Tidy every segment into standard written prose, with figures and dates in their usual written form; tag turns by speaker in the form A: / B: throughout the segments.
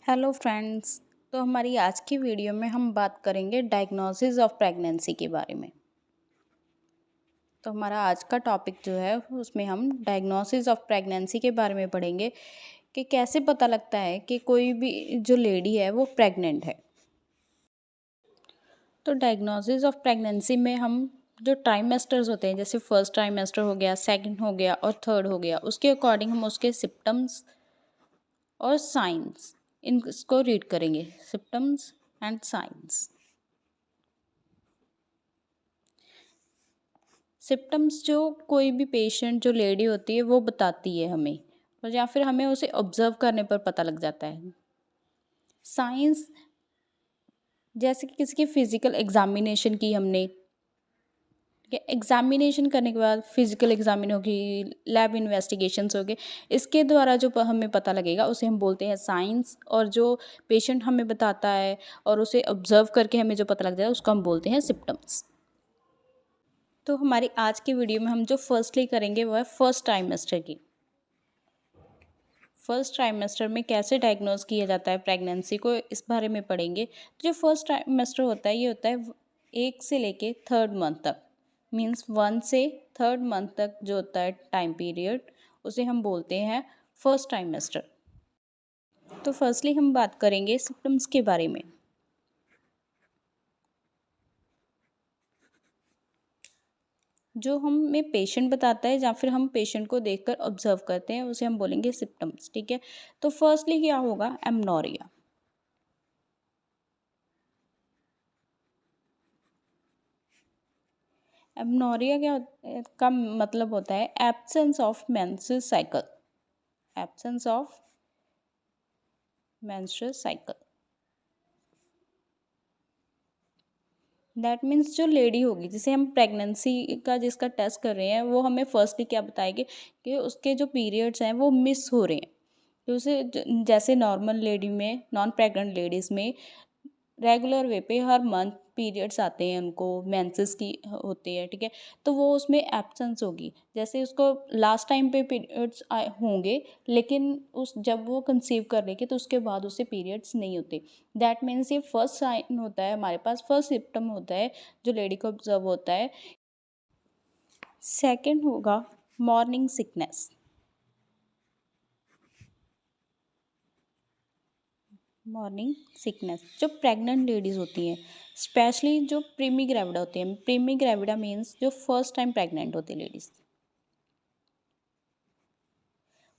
A: Hello friends. तो हमारी आज की वीडियो में हम बात करेंगे डायग्नोसिस ऑफ प्रेगनेंसी के बारे में। तो हमारा आज का टॉपिक जो है उसमें हम डायग्नोसिस ऑफ प्रेगनेंसी के बारे में पढ़ेंगे कि कैसे पता लगता है कि कोई भी जो लेडी है वो प्रेग्नेंट है। तो डायग्नोसिस ऑफ प्रेगनेंसी में हम जो ट्राइमेस्टर्स होते हैं, जैसे फर्स्ट ट्राइमेस्टर हो गया, सेकंड हो गया और थर्ड हो गया, उसके अकॉर्डिंग हम उसके सिम्टम्स और साइंस इनको रीड करेंगे। Symptoms and science. सिम्टम्स जो कोई भी पेशेंट जो लेडी होती है वो बताती है हमें, और या फिर हमें उसे ऑब्जर्व करने पर पता लग जाता है। साइंस, जैसे कि किसी की फिजिकल एग्जामिनेशन की हमने, एग्जामिनेशन करने के बाद फिजिकल एग्जामिन होगी, लैब इन्वेस्टिगेशंस हो गए, इसके द्वारा जो हमें पता लगेगा उसे हम बोलते हैं साइंस। और जो पेशेंट हमें बताता है और उसे ऑब्जर्व करके हमें जो पता लग जाए उसको हम बोलते हैं सिम्टम्स। तो हमारी आज की वीडियो में हम जो फर्स्टली करेंगे वो है फर्स्ट ट्राइमेस्टर की। फर्स्ट ट्राइमेस्टर में कैसे डायग्नोज किया जाता है प्रेगनेंसी को, इस बारे में पढ़ेंगे। तो जो फर्स्ट ट्राइमेस्टर होता है ये होता है 1 से लेके 3rd मंथ तक, मीन्स 1 से 3rd मंथ तक जो होता है टाइम पीरियड, उसे हम बोलते हैं फर्स्ट ट्राइमेस्टर। तो फर्स्टली हम बात करेंगे सिम्टम्स के बारे में। जो हमें पेशेंट बताता है या फिर हम पेशेंट को देखकर ऑब्जर्व करते हैं उसे हम बोलेंगे सिम्टम्स, ठीक है। तो फर्स्टली क्या होगा, एमनोरिया। एमनोरिया का मतलब होता है absence of menstrual cycle. Absence of menstrual cycle, that means जो लेडी होगी जिसे हम प्रेगनेंसी का जिसका टेस्ट कर रहे हैं वो हमें फर्स्टली क्या बताएगी कि उसके जो पीरियड्स हैं वो मिस हो रहे हैं। तो उसे जैसे नॉर्मल लेडी में, नॉन प्रेग्नेंट लेडीज़ में रेगुलर वे पे हर मंथ पीरियड्स आते हैं, उनको मेंसेस की होती है, ठीक है। तो वो उसमें एब्सेंस होगी, जैसे उसको लास्ट टाइम पे पीरियड्स आए होंगे, लेकिन उस जब वो कंसीव कर रही थी तो उसके बाद उससे पीरियड्स नहीं होते। दैट मीन्स ये फर्स्ट साइन होता है हमारे पास, फर्स्ट सिम्टम होता है जो लेडी को ऑब्जर्व होता है। सेकेंड होगा मॉर्निंग सिकनेस। मॉर्निंग सिकनेस जो प्रेग्नेंट लेडीज़ होती हैं, स्पेशली जो प्रीमी ग्रेविडा होती हैं, प्रीमी ग्रेविडा मीन्स जो फर्स्ट टाइम प्रेग्नेंट होती है लेडीज़,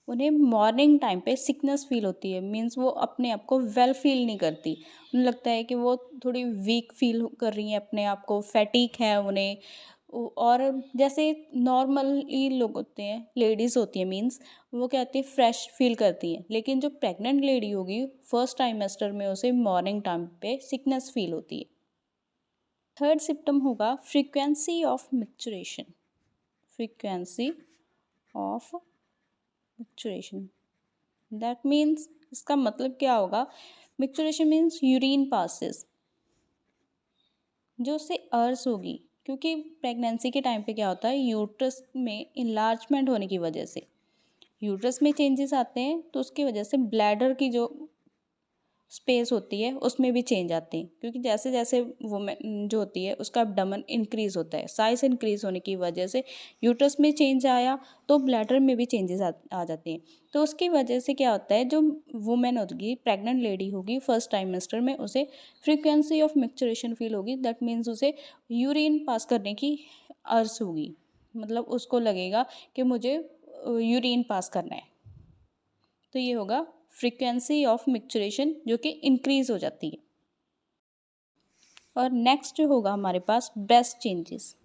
A: उन्हें मॉर्निंग टाइम पे सिकनेस फील होती है। मीन्स वो अपने आप को वेल फील नहीं करती, उन्हें लगता है कि वो थोड़ी वीक फील कर रही हैं, अपने आप को फैटीक है उन्हें। और जैसे नॉर्मली लोग होते हैं, लेडीज़ होती हैं, मीन्स वो क्या होती है, फ्रेश फील करती हैं। लेकिन जो प्रेग्नेंट लेडी होगी फर्स्ट टाइमेस्टर में उसे मॉर्निंग टाइम पे सिकनेस फील होती है। थर्ड सिम्टम होगा frequency of micturition. Frequency of micturition, that means इसका मतलब क्या होगा, मिक्चुरेशन मीन्स यूरिन पासिस, जो उससे अर्स होगी। क्योंकि प्रेगनेंसी के टाइम पे क्या होता है, यूट्रस में इनलार्जमेंट होने की वजह से यूट्रस में चेंजेस आते हैं, तो उसकी वजह से ब्लैडर की जो स्पेस होती है उसमें भी चेंज आते हैं। क्योंकि जैसे जैसे वुमेन जो होती है उसका एब्डोमेन इंक्रीज़ होता है, साइज इंक्रीज़ होने की वजह से यूट्रस में चेंज आया तो ब्लैडर में भी चेंजेस आ जाते हैं। तो उसकी वजह से क्या होता है, जो वुमेन होगी, प्रेग्नेंट लेडी होगी फर्स्ट टाइमेस्टर में, उसे फ्रीक्वेंसी ऑफ मिक्सचरेशन फील होगी। दैट मीन्स उसे यूरिन पास करने की अर्ज होगी, मतलब उसको लगेगा कि मुझे यूरिन पास करना है। तो ये होगा फ्रीक्वेंसी ऑफ मिक्सचरेशन, जो कि इंक्रीज हो जाती है। और नेक्स्ट जो होगा हमारे पास ब्रेस्ट चेंजेस।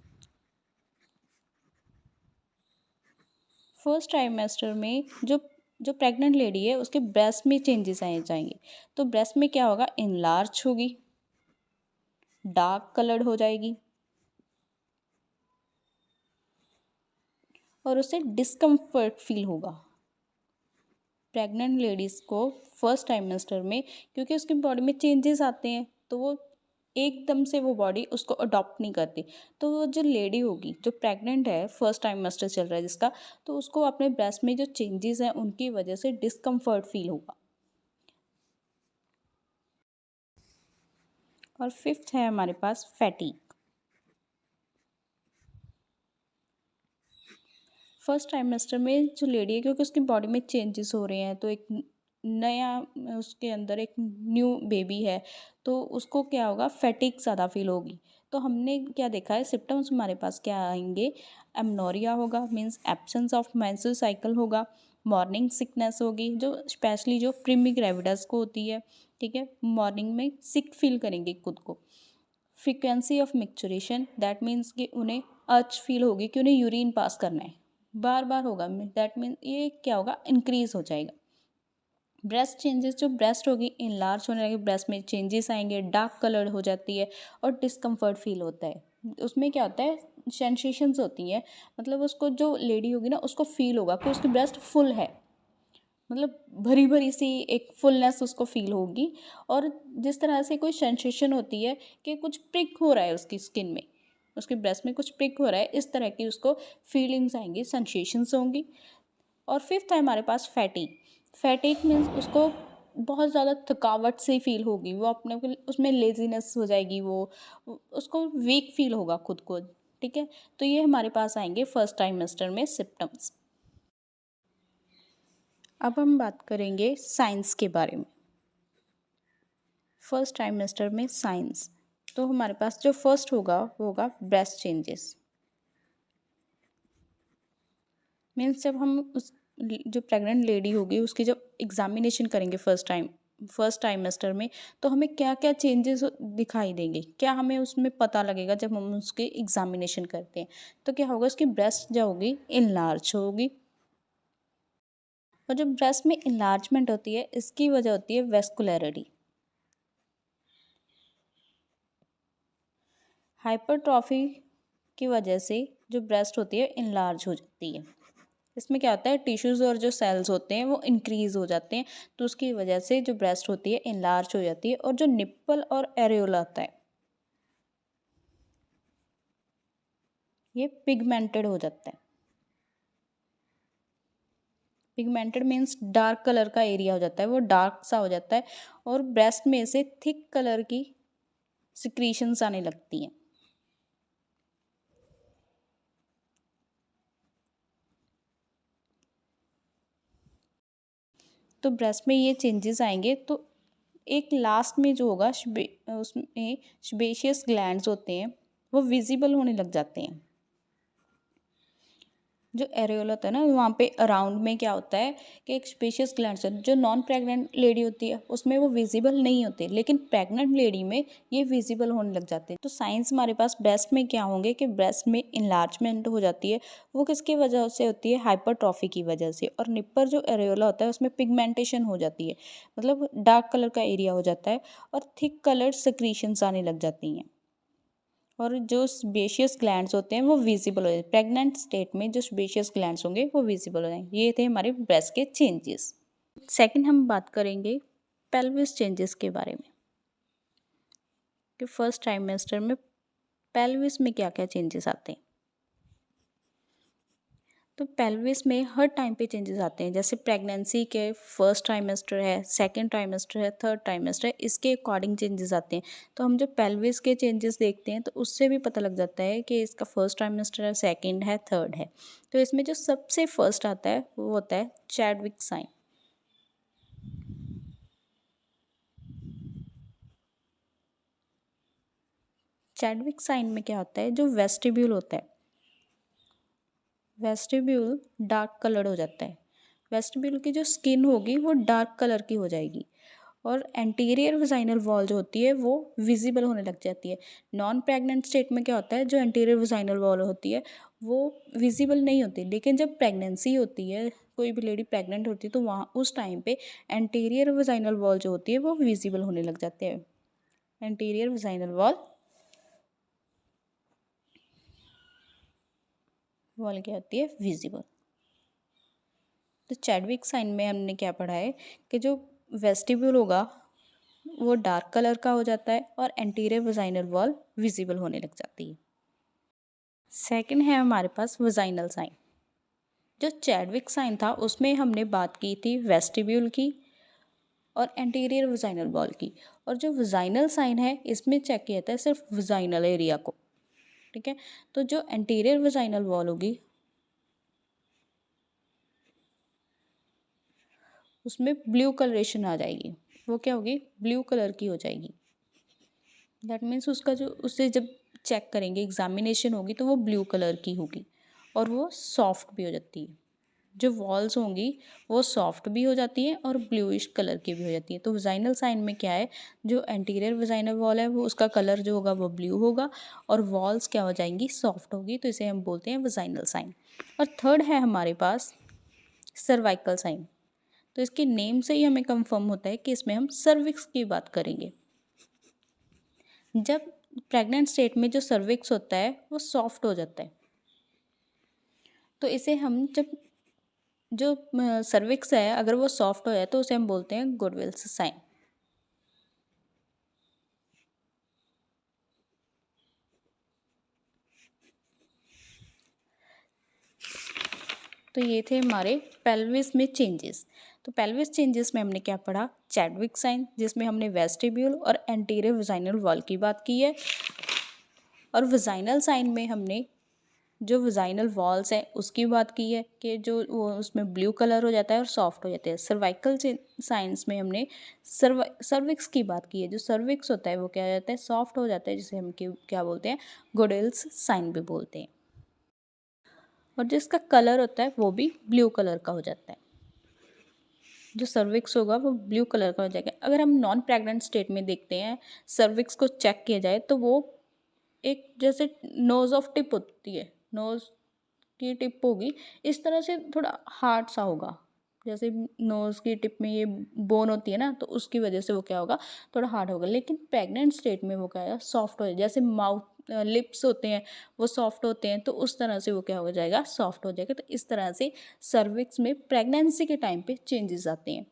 A: फर्स्ट ट्राइमेस्टर में जो जो प्रेग्नेंट लेडी है उसके ब्रेस्ट में चेंजेस आए जाएंगे। तो ब्रेस्ट में क्या होगा, इनलार्ज होगी, डार्क कलर्ड हो जाएगी, और उसे डिस्कम्फर्ट फील होगा। प्रेग्नेंट लेडीज़ को फर्स्ट ट्राइमेस्टर में, क्योंकि उसकी बॉडी में चेंजेस आते हैं, तो वो एकदम से वो बॉडी उसको अडॉप्ट नहीं करती। तो वो जो लेडी होगी जो प्रेग्नेंट है, फर्स्ट ट्राइमेस्टर चल रहा है जिसका, तो उसको अपने ब्रेस्ट में जो चेंजेस हैं उनकी वजह से डिस्कम्फर्ट फील होगा। और फिफ्थ है हमारे पास फैटीग। फर्स्ट ट्राइमेस्टर में जो लेडी है, क्योंकि उसकी बॉडी में चेंजेस हो रहे हैं, तो एक नया उसके अंदर एक न्यू बेबी है, तो उसको क्या होगा, फैटिक ज़्यादा फील होगी। तो हमने क्या देखा है, सिम्टम्स हमारे पास क्या आएंगे, एमनोरिया होगा, means absence of menstrual cycle होगा, मॉर्निंग सिकनेस होगी, जो स्पेशली जो प्रीमी ग्रेविडस को होती है, ठीक है, मॉर्निंग में सिक फील करेंगे खुद को। Frequency of micturition, that means कि उन्हें अर्ज फील होगी कि उन्हें यूरिन पास करना है, बार बार होगा, दैट मीन ये क्या होगा, इंक्रीज हो जाएगा। ब्रेस्ट चेंजेस, जो ब्रेस्ट होगी इनलार्ज होने लगे, ब्रेस्ट में चेंजेस आएंगे, डार्क कलर हो जाती है और डिस्कम्फर्ट फील होता है। उसमें क्या होता है, सेंसेशंस होती हैं, मतलब उसको जो लेडी होगी ना उसको फील होगा कि उसकी ब्रेस्ट फुल है, मतलब भरी भरी सी एक फुलनेस उसको फील होगी। और जिस तरह से कोई सेंसेशन होती है कि कुछ प्रिक हो रहा है उसकी स्किन में, उसके ब्रेस्ट में कुछ प्रिक हो रहा है, इस तरह की उसको फीलिंग्स आएंगी, सेंसेशंस होंगी। और फिफ्थ है हमारे पास फैटीग। फैटीग मीन्स उसको बहुत ज़्यादा थकावट से फील होगी, वो अपने को उसमें लेजीनेस हो जाएगी, वो उसको वीक फील होगा खुद को, ठीक है। तो ये हमारे पास आएंगे फर्स्ट ट्राइमेस्टर में सिम्टम्स। अब हम बात करेंगे साइंस के बारे में। फर्स्ट ट्राइमेस्टर में साइंस, तो हमारे पास जो फर्स्ट होगा वो होगा ब्रेस्ट चेंजेस। मीन्स जब हम उस जो प्रेग्नेंट लेडी होगी उसकी जब एग्जामिनेशन करेंगे फर्स्ट टाइमेस्टर में, तो हमें क्या क्या चेंजेस दिखाई देंगे, क्या हमें उसमें पता लगेगा जब हम उसके एग्जामिनेशन करते हैं। तो क्या होगा, उसकी ब्रेस्ट जो होगी इनलार्ज होगी, और जो ब्रेस्ट में इनलार्जमेंट होती है इसकी वजह होती है वेस्कुलरिटी। हाइपरट्रॉफी की वजह से जो ब्रेस्ट होती है इनलार्ज हो जाती है। इसमें क्या होता है, टिश्यूज़ और जो सेल्स होते हैं वो इंक्रीज हो जाते हैं, तो उसकी वजह से जो ब्रेस्ट होती है इनलार्ज हो जाती है। और जो निप्पल और एरियोला होता है ये पिगमेंटेड हो जाता है। पिगमेंटेड मीन्स डार्क कलर का एरिया हो जाता है, वो डार्क सा हो जाता है, और ब्रेस्ट में से थिक कलर की सिक्रीशंस आने लगती हैं। तो ब्रेस्ट में ये चेंजेस आएंगे, तो एक लास्ट में जो होगा उसमें सेबेशियस ग्लैंड्स होते हैं वो विजिबल होने लग जाते हैं। जो एरियोला होता है ना, वहाँ पे अराउंड में क्या होता है कि एक स्पेशियस ग्लैंड्स है, जो नॉन प्रेग्नेंट लेडी होती है उसमें वो विजिबल नहीं होते, लेकिन प्रेग्नेंट लेडी में ये विजिबल होने लग जाते हैं। तो साइंस हमारे पास ब्रेस्ट में क्या होंगे कि ब्रेस्ट में इनलार्जमेंट हो जाती है, वो किसकी वजह से होती है, हाइपरट्रॉफी की वजह से। और निपर जो एरियोला होता है उसमें पिगमेंटेशन हो जाती है, मतलब डार्क कलर का एरिया हो जाता है और थिक कलर सिक्रीशंस आने लग जाती हैं। और जो सेबेशियस ग्लैंड्स होते हैं वो विजिबल हो जाए, प्रेग्नेंट स्टेट में जो सेबेशियस ग्लैंड्स होंगे वो विजिबल हो जाएंगे। ये थे हमारे ब्रेस्ट के चेंजेस। सेकंड हम बात करेंगे पेल्विस चेंजेस के बारे में, कि फर्स्ट ट्राइमेस्टर में पेल्विस में क्या क्या चेंजेस आते हैं। तो पेल्विस में हर टाइम पे चेंजेस आते हैं, जैसे प्रेगनेंसी के फर्स्ट ट्राइमेस्टर है, सेकंड ट्राइमेस्टर है, थर्ड ट्राइमेस्टर है, इसके अकॉर्डिंग चेंजेस आते हैं। तो हम जब पेल्विस के चेंजेस देखते हैं तो उससे भी पता लग जाता है कि इसका फर्स्ट ट्राइमेस्टर है, सेकंड है, थर्ड है। तो इसमें जो सबसे फर्स्ट आता है वो होता है चैडविक साइन। चैडविक साइन में क्या होता है, जो वेस्टिब्यूल होता है, वेस्टिब्यूल डार्क कलर हो जाता है। वेस्टिब्यूल की जो स्किन होगी वो डार्क कलर की हो जाएगी, और एंटीरियर वजाइनल वॉल जो होती है वो विजिबल होने लग जाती है। नॉन प्रेग्नेंट स्टेट में क्या होता है, जो एंटीरियर वजाइनल वॉल होती है वो विजिबल नहीं होती, लेकिन जब प्रेगनेंसी होती है, कोई भी लेडी प्रेग्नेंट होती है, तो वहाँ उस टाइम पे एंटीरियर वजाइनल वॉल जो होती है वो विजिबल होने लग जाते हैं। एंटीरियर वजाइनल वॉल क्या होती है, विजिबल। तो चैडविक साइन में हमने क्या पढ़ा है कि जो वेस्टिब्यूल होगा वो डार्क कलर का हो जाता है और एंटीरियर वजाइनल वॉल विजिबल होने लग जाती है। सेकंड है हमारे पास वजाइनल साइन। जो चैडविक साइन था उसमें हमने बात की थी वेस्टिब्यूल की और एंटीरियर वजाइनल वॉल की। और जो वजाइनल साइन है इसमें चेक किया जाता है सिर्फ वजाइनल एरिया को, ठीक है। तो जो एंटीरियर वजाइनल वॉल होगी उसमें ब्लू कलरेशन आ जाएगी, वो क्या होगी, ब्लू कलर की हो जाएगी। दैट मीन्स उसका जो उसे जब चेक करेंगे एग्जामिनेशन होगी तो वो ब्लू कलर की होगी और वो सॉफ्ट भी हो जाती है। जो वॉल्स होंगी वो सॉफ्ट भी हो जाती हैं और ब्लूइश कलर की भी हो जाती है। तो वजाइनल साइन में क्या है, जो एंटीरियर वजाइनल वॉल है वो उसका कलर जो होगा वो ब्लू होगा और वॉल्स क्या हो जाएंगी, सॉफ्ट होगी। तो इसे हम बोलते हैं वजाइनल साइन। और थर्ड है हमारे पास सर्वाइकल साइन। तो इसके नेम से ही हमें कंफर्म होता है कि इसमें हम सर्विक्स की बात करेंगे। जब प्रेग्नेंट स्टेट में जो सर्विक्स होता है वो सॉफ्ट हो जाता है, तो इसे हम जब जो सर्विक्स है अगर वो सॉफ्ट हो जाए तो उसे हम बोलते हैं गुडविल्स साइन। तो ये थे हमारे पेल्विस में चेंजेस। तो पेल्विस चेंजेस में हमने क्या पढ़ा, चैडविक साइन, जिसमें हमने वेस्टिब्यूल और एंटीरियर वजाइनल वॉल की बात की है। और वजाइनल साइन में हमने जो वजाइनल वॉल्स हैं उसकी बात की है कि जो वो उसमें ब्लू कलर हो जाता है और सॉफ्ट हो जाते हैं। सर्वाइकल साइंस में हमने सर्विक्स की बात की है। जो सर्विक्स होता है वो क्या हो जाता है, सॉफ्ट हो जाता है, जिसे हम क्या बोलते हैं, गोडेल्स साइन भी बोलते हैं। और जिसका कलर होता है वो भी ब्लू कलर का हो जाता है। जो सर्विक्स होगा वो ब्लू कलर का हो जाएगा। अगर हम नॉन प्रेग्नेंट स्टेट में देखते हैं सर्विक्स को चेक किया जाए तो वो एक जैसे नोज ऑफ टिप होती है, नोज की टिप होगी इस तरह से, थोड़ा हार्ड सा होगा। जैसे नोज़ की टिप में ये बोन होती है ना, तो उसकी वजह से वो क्या होगा, थोड़ा हार्ड होगा। लेकिन प्रेग्नेंट स्टेट में वो क्या है, सॉफ्ट हो जाए। जैसे माउथ लिप्स होते हैं वो सॉफ्ट होते हैं, तो उस तरह से वो क्या हो जाएगा, सॉफ्ट हो जाएगा। तो इस तरह से सर्विक्स में प्रेगनेंसी के टाइम पे चेंजेस आते हैं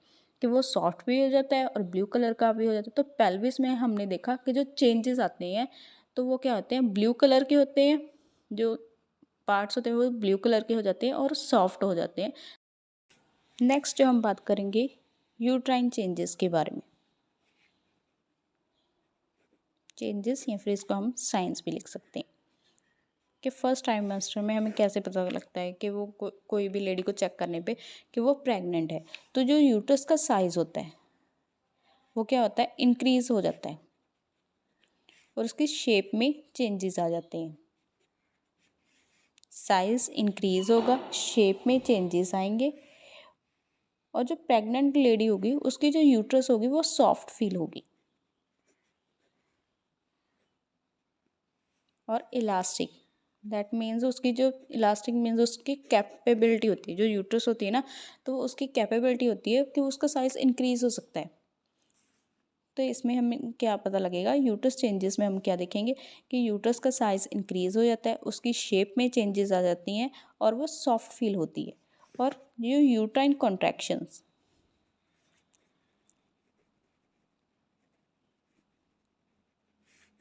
A: कि वो सॉफ्ट भी हो जाता है और ब्लू कलर का भी हो जाता है। तो पेल्विस में हमने देखा कि जो चेंजेस आते हैं तो वो क्या होते हैं, ब्लू कलर के होते हैं। जो पार्ट्स होते हैं वो ब्लू कलर के हो जाते हैं और सॉफ्ट हो जाते हैं। नेक्स्ट जो हम बात करेंगे यूट्राइन चेंजेस के बारे में। चेंजेस या फिर इसको हम साइंस भी लिख सकते हैं कि फर्स्ट ट्राइमेस्टर में हमें कैसे पता लगता है कि वो कोई भी लेडी को चेक करने पे कि वो प्रेग्नेंट है। तो जो यूट्रस का साइज़ होता है वो क्या होता है, इंक्रीज़ हो जाता है और उसकी शेप में चेंजेस आ जाते हैं। साइज़ इंक्रीज़ होगा, शेप में चेंजेस आएंगे और जो प्रेग्नेंट लेडी होगी उसकी जो यूट्रस होगी वो सॉफ्ट फील होगी और इलास्टिक। दैट मीन्स उसकी जो इलास्टिक मीन्स उसकी कैपेबिलिटी होती है, जो यूट्रस होती है ना, तो उसकी कैपेबिलिटी होती है कि उसका साइज़ इंक्रीज़ हो सकता है। तो इसमें हमें क्या पता लगेगा, यूट्रस चेंजेस में हम क्या देखेंगे कि यूट्रस का साइज़ इंक्रीज़ हो जाता है, उसकी शेप में चेंजेस आ जाती हैं और वो सॉफ्ट फील होती है। और जो यूट्राइन कॉन्ट्रैक्शंस,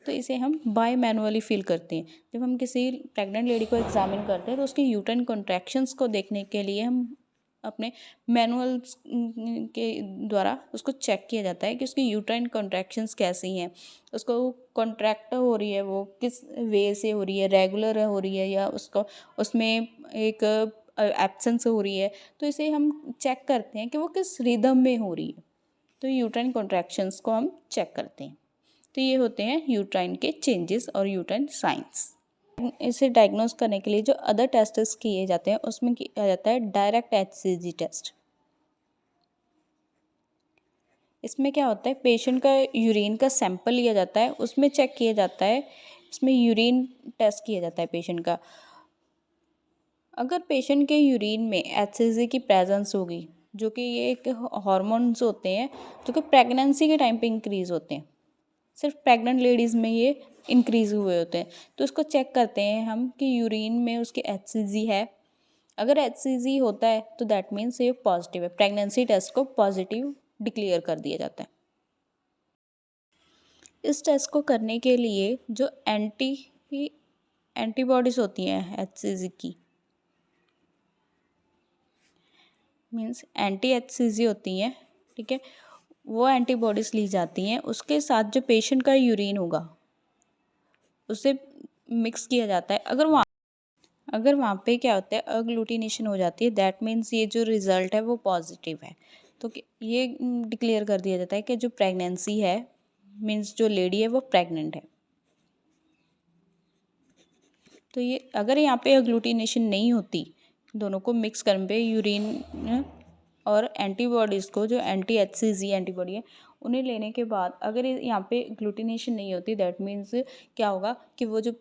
A: तो इसे हम बाय मैनुअली फील करते हैं। जब हम किसी प्रेग्नेंट लेडी को एग्जामिन करते हैं तो उसकी यूट्राइन कॉन्ट्रैक्शंस को देखने के लिए हम अपने मैनुअल्स के द्वारा उसको चेक किया जाता है कि उसकी यूट्राइन कॉन्ट्रैक्शंस कैसी हैं, उसको कॉन्ट्रैक्ट हो रही है वो किस वे से हो रही है, रेगुलर हो रही है या उसको उसमें एक एब्सेंस हो रही है। तो इसे हम चेक करते हैं कि वो किस रिदम में हो रही है। तो यूट्राइन कॉन्ट्रैक्शंस को हम चेक करते हैं। तो ये होते हैं यूट्राइन के चेंजेस और यूट्राइन साइंस। इसे डायग्नोस करने के लिए जो अदर टेस्ट किए जाते हैं उसमें किया जाता है डायरेक्ट HCG टेस्ट। इसमें क्या होता है, पेशेंट का यूरिन का सैंपल लिया जाता है, उसमें चेक किया जाता है, इसमें यूरिन टेस्ट किया जाता है पेशेंट का। अगर पेशेंट के यूरिन में HCG की प्रेजेंस होगी, जो कि ये एक हार्मोन्स होते हैं जो कि प्रेगनेंसी के टाइम पे इंक्रीज़ होते हैं, सिर्फ प्रेग्नेंट लेडीज़ में ये इंक्रीज़ हुए होते हैं। तो इसको चेक करते हैं हम कि यूरिन में उसके HCG है। अगर HCG होता है तो दैट मीन्स ये पॉजिटिव है, प्रेगनेंसी टेस्ट को पॉजिटिव डिक्लेयर कर दिया जाता है। इस टेस्ट को करने के लिए जो एंटीबॉडीज़ होती हैं HCG की, मीन्स एंटी HCG होती हैं, ठीक है, वो एंटीबॉडीज़ ली जाती हैं, उसके साथ जो पेशेंट का यूरिन होगा उसे मिक्स किया जाता है। अगर वहाँ पे क्या होता है, अग्लूटिनेशन हो जाती है, दैट मीन्स ये जो रिज़ल्ट है वो पॉजिटिव है। तो ये डिक्लेयर कर दिया जाता है कि जो प्रेगनेंसी है, मीन्स जो लेडी है वो प्रेग्नेंट है। तो ये अगर यहाँ पे अग्लूटिनेशन नहीं होती, दोनों को मिक्स करने पे यूरिन और एंटीबॉडीज़ को, जो एंटी HCG एंटीबॉडी है, उन्हें लेने के बाद अगर यहाँ पे ग्लूटिनेशन नहीं होती, दैट मीन्स क्या होगा कि वो जो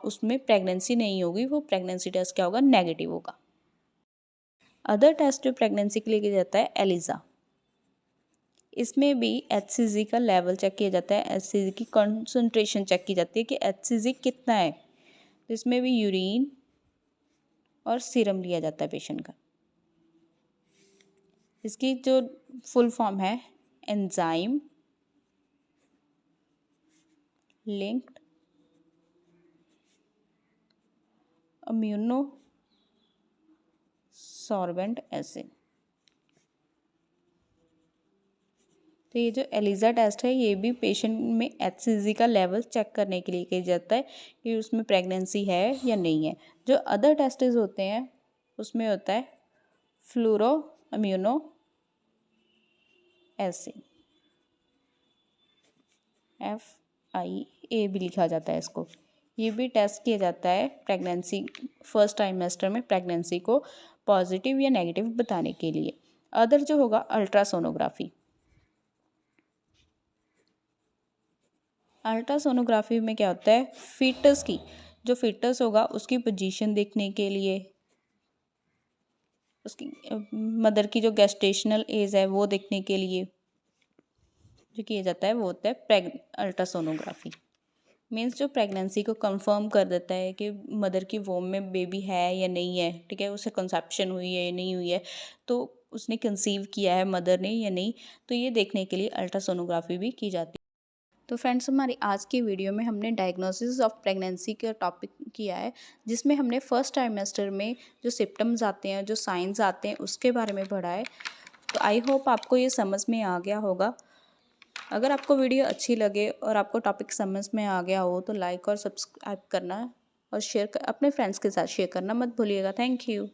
A: उसमें प्रेगनेंसी नहीं होगी, वो प्रेगनेंसी टेस्ट क्या होगा, नेगेटिव होगा। अदर टेस्ट जो प्रेगनेंसी के लिए किया जाता है, एलिजा। इसमें भी HCG का लेवल चेक किया जाता है, HCG की कॉन्सेंट्रेशन चेक की जाती है कि HCG कितना है। तो इसमें भी यूरिन और सीरम लिया जाता है पेशेंट का। इसकी जो फुल फॉर्म है, enzyme linked immuno sorbent acid. तो ये जो एलिजा टेस्ट है, ये भी पेशेंट में HCG का लेवल चेक करने के लिए किया जाता है कि उसमें प्रेगनेंसी है या नहीं है। जो अदर टेस्टेज होते हैं उसमें होता है फ्लोरो इम्यूनो एसिड, FIA भी लिखा जाता है इसको। ये भी टेस्ट किया जाता है प्रेगनेंसी, फर्स्ट ट्राइमेस्टर में प्रेगनेंसी को पॉजिटिव या नेगेटिव बताने के लिए। अदर जो होगा, अल्ट्रासोनोग्राफी। अल्ट्रासोनोग्राफी में क्या होता है, फीटस की, जो फीटस होगा उसकी पोजीशन देखने के लिए, उसकी मदर की जो गेस्टेशनल एज है वो देखने के लिए जो किया जाता है, वो होता है अल्ट्रासोनोग्राफी। मीन्स जो प्रेगनेंसी को कंफर्म कर देता है कि मदर की वोम में बेबी है या नहीं है, ठीक है, उसे कंसेप्शन हुई है या नहीं हुई है, तो उसने कंसीव किया है मदर ने या नहीं, तो ये देखने के लिए अल्ट्रासोनोग्राफी भी की जाती है। तो फ्रेंड्स, हमारी आज की वीडियो में हमने डायग्नोसिस ऑफ प्रेगनेंसी का टॉपिक किया है, जिसमें हमने फर्स्ट ट्राइमेस्टर में जो सिम्टम्स आते हैं, जो साइंस आते हैं, उसके बारे में पढ़ा है। तो आई होप आपको ये समझ में आ गया होगा। अगर आपको वीडियो अच्छी लगे और आपको टॉपिक समझ में आ गया हो तो लाइक और सब्सक्राइब करना और शेयर अपने फ्रेंड्स के साथ शेयर करना मत भूलिएगा। Thank you.